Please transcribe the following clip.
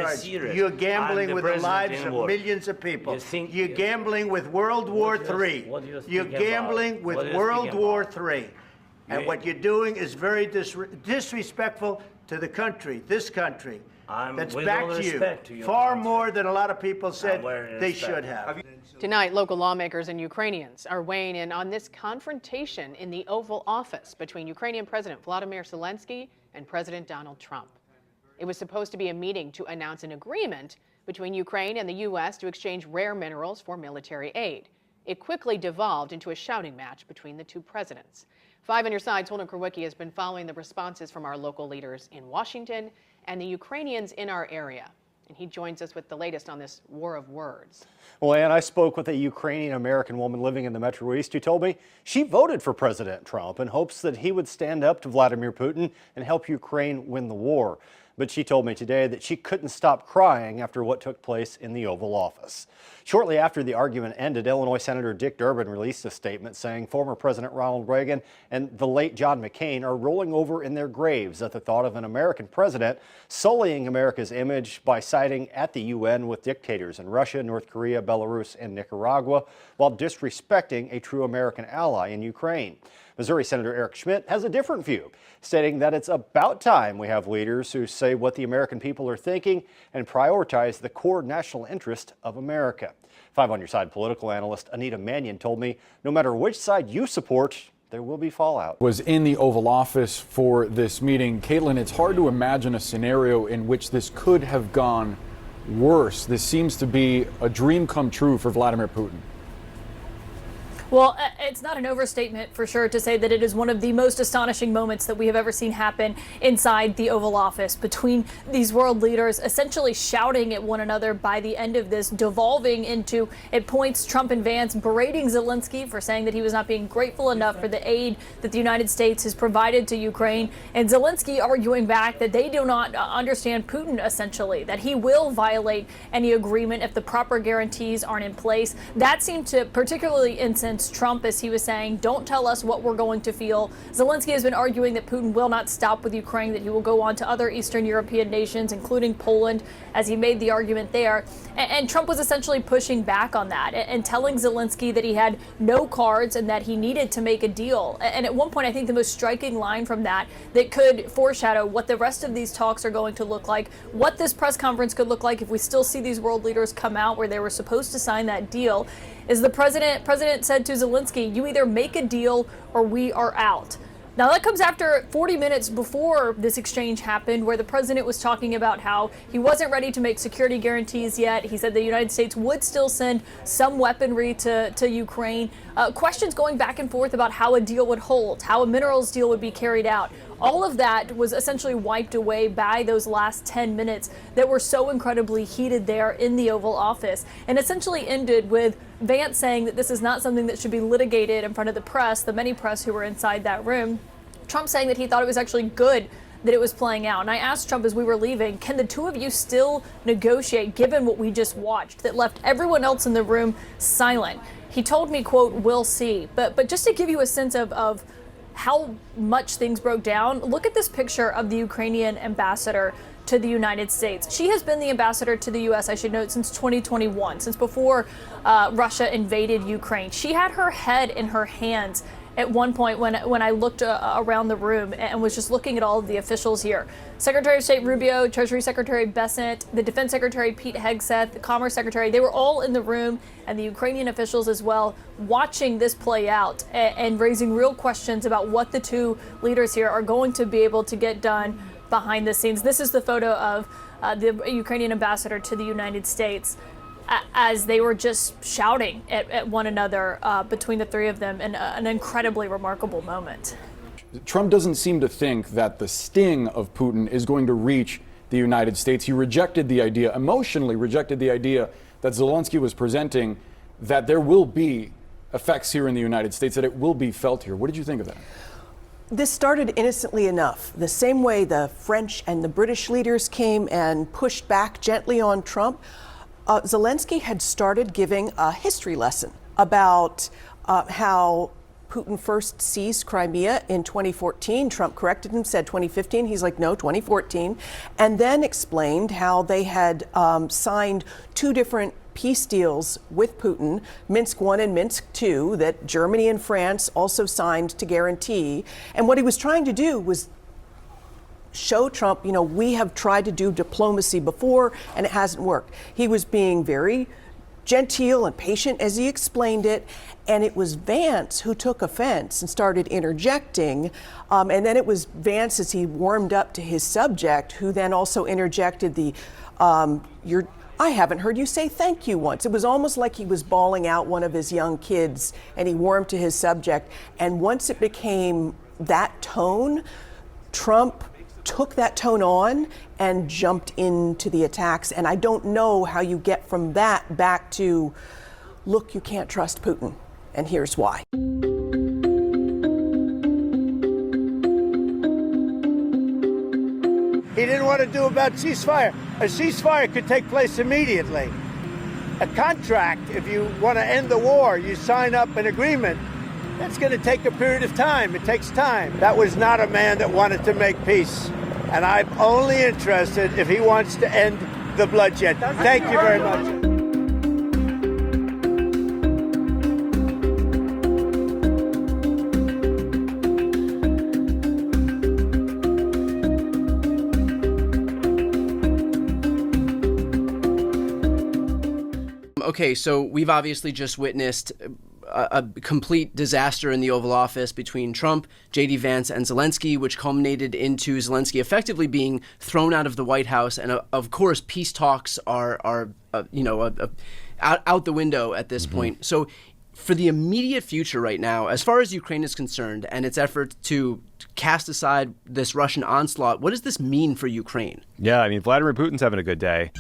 charged. serious. You're gambling with the lives of war. millions of people. You're You gambling with World War III. You're gambling with World War III. And what you're doing is very disrespectful to the country, this country. That's back to you, far more than a lot of people said they should have. Tonight, local lawmakers and Ukrainians are weighing in on this confrontation in the Oval Office between Ukrainian President Volodymyr Zelensky and President Donald Trump. It was supposed to be a meeting to announce an agreement between Ukraine and the U.S. to exchange rare minerals for military aid. It quickly devolved into a shouting match between the two presidents. 5 on your side's Holden Krawicki has been following the responses from our local leaders in Washington and the Ukrainians in our area. And he joins us with the latest on this war of words. Well, Ann, I spoke with a Ukrainian-American woman living in the Metro East who told me she voted for President Trump in hopes that he would stand up to Vladimir Putin and help Ukraine win the war. But she told me today that she couldn't stop crying after what took place in the Oval Office. Shortly after the argument ended, Illinois Senator Dick Durbin released a statement saying former President Ronald Reagan and the late John McCain are rolling over in their graves at the thought of an American president sullying America's image by siding at the UN with dictators in Russia, North Korea, Belarus, and Nicaragua, while disrespecting a true American ally in Ukraine. Missouri Senator Eric Schmitt has a different view, stating that it's about time we have leaders who say what the American people are thinking and prioritize the core national interest of America. 5 on your side political analyst Anita Mannion told me no matter which side you support, there will be fallout. Was in the Oval Office for this meeting. Caitlin, it's hard to imagine a scenario in which this could have gone worse. This seems to be a dream come true for Vladimir Putin. Well, it's not an overstatement for sure to say that it is one of the most astonishing moments that we have ever seen happen inside the Oval Office, between these world leaders essentially shouting at one another by the end of this, devolving into, at points, Trump and Vance berating Zelensky for saying that he was not being grateful enough for the aid that the United States has provided to Ukraine, and Zelensky arguing back that they do not understand Putin, essentially, that he will violate any agreement if the proper guarantees aren't in place. That seemed to particularly incense Trump, as he was saying, don't tell us what we're going to feel. Zelensky has been arguing that Putin will not stop with Ukraine, that he will go on to other Eastern European nations, including Poland, as he made the argument there. And Trump was essentially pushing back on that and telling Zelensky that he had no cards and that he needed to make a deal. And at one point, I think the most striking line from that could foreshadow what the rest of these talks are going to look like, what this press conference could look like if we still see these world leaders come out where they were supposed to sign that deal, is the president said to Zelensky, you either make a deal or we are out. Now, that comes after 40 minutes before this exchange happened, where the president was talking about how he wasn't ready to make security guarantees yet. He said the United States would still send some weaponry to Ukraine. Questions going back and forth about how a deal would hold, how a minerals deal would be carried out. All of that was essentially wiped away by those last 10 minutes that were so incredibly heated there in the Oval Office, and essentially ended with Vance saying that this is not something that should be litigated in front of the press, the many press who were inside that room. Trump saying that he thought it was actually good that it was playing out. And I asked Trump as we were leaving, can the two of you still negotiate given what we just watched that left everyone else in the room silent? He told me, quote, we'll see. But just to give you a sense of how much things broke down, look at this picture of the Ukrainian ambassador to the United States. She has been the ambassador to the U.S., I should note, since 2021, since before Russia invaded Ukraine. She had her head in her hands at one point when I looked around the room and was just looking at all of the officials here. Secretary of State Rubio, Treasury Secretary Bessent, the Defense Secretary Pete Hegseth, the Commerce Secretary, they were all in the room, and the Ukrainian officials as well, watching this play out and raising real questions about what the two leaders here are going to be able to get done behind the scenes. This is the photo of the Ukrainian ambassador to the United States as they were just shouting at one another between the three of them, in an incredibly remarkable moment. Trump doesn't seem to think that the sting of Putin is going to reach the United States. He rejected the idea, emotionally rejected the idea that Zelensky was presenting, that there will be effects here in the United States, that it will be felt here. What did you think of that? This started innocently enough. The same way the French and the British leaders came and pushed back gently on Trump, Zelensky had started giving a history lesson about how Putin first seized Crimea in 2014. Trump corrected him, said 2015. He's like, no, 2014. And then explained how they had signed 2 different peace deals with Putin, Minsk I and Minsk II, that Germany and France also signed to guarantee. And what he was trying to do was show Trump, we have tried to do diplomacy before and it hasn't worked. He was being very genteel and patient as he explained it, and it was Vance who took offense and started interjecting, and then it was Vance, as he warmed up to his subject, who then also interjected the I haven't heard you say thank you once. It was almost like he was bawling out one of his young kids, and he warmed to his subject. And once it became that tone, Trump took that tone on and jumped into the attacks. And I don't know how you get from that back to, look, you can't trust Putin, and here's why. He didn't want to do about ceasefire. A ceasefire could take place immediately. A contract, if you want to end the war, you sign up an agreement. That's going to take a period of time. It takes time. That was not a man that wanted to make peace. And I'm only interested if he wants to end the bloodshed. Thank you very much. Okay, so we've obviously just witnessed a complete disaster in the Oval Office between Trump, J.D. Vance, and Zelensky, which culminated into Zelensky effectively being thrown out of the White House. And of course, peace talks are out the window at this point. So for the immediate future right now, as far as Ukraine is concerned and its effort to cast aside this Russian onslaught, what does this mean for Ukraine? Yeah, I mean, Vladimir Putin's having a good day.